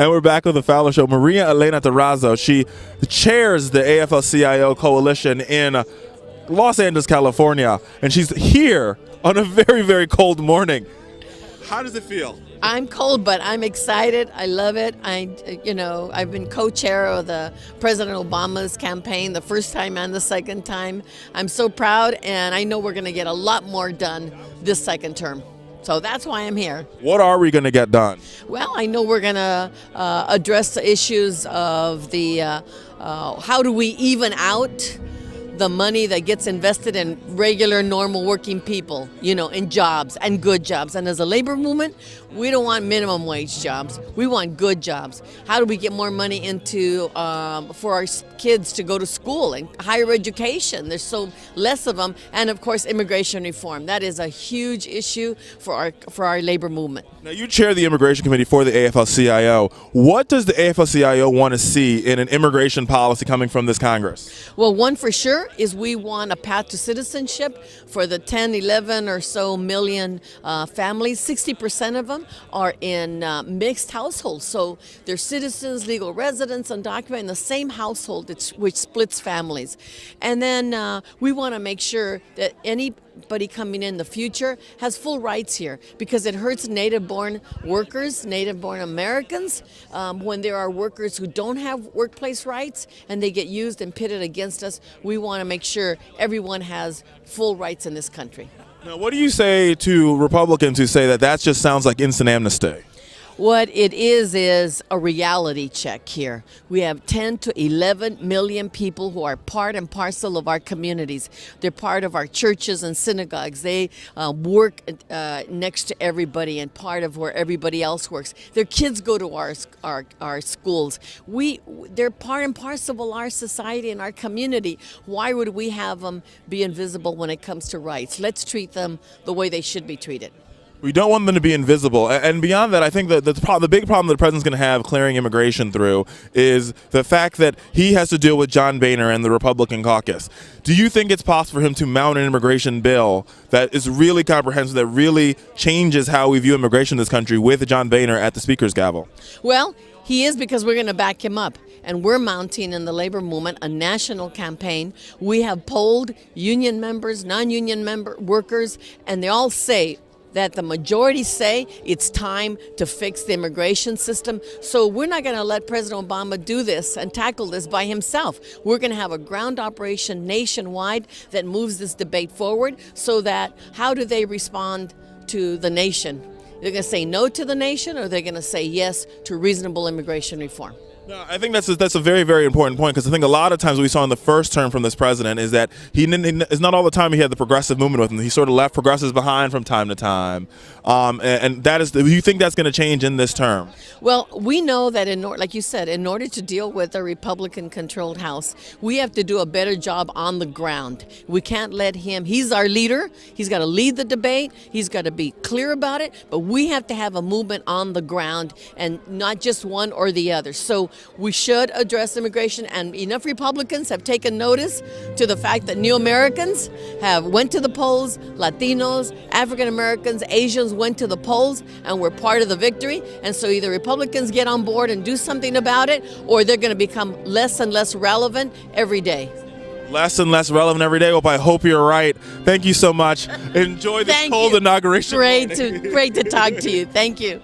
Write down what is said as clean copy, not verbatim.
And we're back with the Fowler Show. Maria Elena Durazo, she chairs the AFL-CIO coalition in Los Angeles, California, and she's here on a very, very cold morning. How does it feel? I'm cold, but I'm excited. I love it. I've been co-chair of the President Obama's campaign the first time and the second time. I'm so proud, and I know we're going to get a lot more done this second term. So that's why I'm here. What are we going to get done? Well, I know we're going to address the issues of the how do we even out the money that gets invested in regular, normal working people, in jobs and good jobs. And as a labor movement, we don't want minimum wage jobs. We want good jobs. How do we get more money into for our kids to go to school and higher education? There's so less of them. And of course, immigration reform. That is a huge issue for our labor movement. Now, you chair the immigration committee for the AFL-CIO. What does the AFL-CIO want to see in an immigration policy coming from this Congress? Well, one for sure is we want a path to citizenship for the 10, 11 or so million families. 60% of them are in mixed households. So they're citizens, legal residents, undocumented in the same household, which splits families. And then we want to make sure that anybody coming in the future has full rights here, because it hurts native-born workers, native-born Americans, when there are workers who don't have workplace rights and they get used and pitted against us. We want to make sure everyone has full rights in this country. Now, what do you say to Republicans who say that just sounds like instant amnesty? What it is a reality check here. We have 10 to 11 million people who are part and parcel of our communities. They're part of our churches and synagogues. They work next to everybody and part of where everybody else works. Their kids go to our schools. They're part and parcel of our society and our community. Why would we have them be invisible when it comes to rights? Let's treat them the way they should be treated. We don't want them to be invisible. And beyond that, I think that the big problem that the president's going to have clearing immigration through is the fact that he has to deal with John Boehner and the Republican caucus. Do you think it's possible for him to mount an immigration bill that is really comprehensive, that really changes how we view immigration in this country with John Boehner at the speaker's gavel? Well, he is, because we're going to back him up. And we're mounting in the labor movement a national campaign. We have polled union members, non-union workers, and they all say that the majority say it's time to fix the immigration system. So we're not going to let President Obama do this and tackle this by himself. We're going to have a ground operation nationwide that moves this debate forward, so that how do they respond to the nation? They're going to say no to the nation, or they're going to say yes to reasonable immigration reform? No, I think that's a very, very important point, because I think a lot of times what we saw in the first term from this president is that it's not all the time he had the progressive movement with him. He sort of left progressives behind from time to time. And do you think that's going to change in this term? Well, we know that, like you said, in order to deal with a Republican-controlled House, we have to do a better job on the ground. We can't let him, he's our leader, he's got to lead the debate, he's got to be clear about it, but we have to have a movement on the ground and not just one or the other. So we should address immigration, and enough Republicans have taken notice to the fact that new Americans went to the polls, Latinos, African Americans, Asians went to the polls, and we're part of the victory. And so either Republicans get on board and do something about it, or they're going to become less and less relevant every day. Less and less relevant every day. Well, I hope you're right. Thank you so much. Enjoy this cold inauguration. Great to talk to you. Thank you.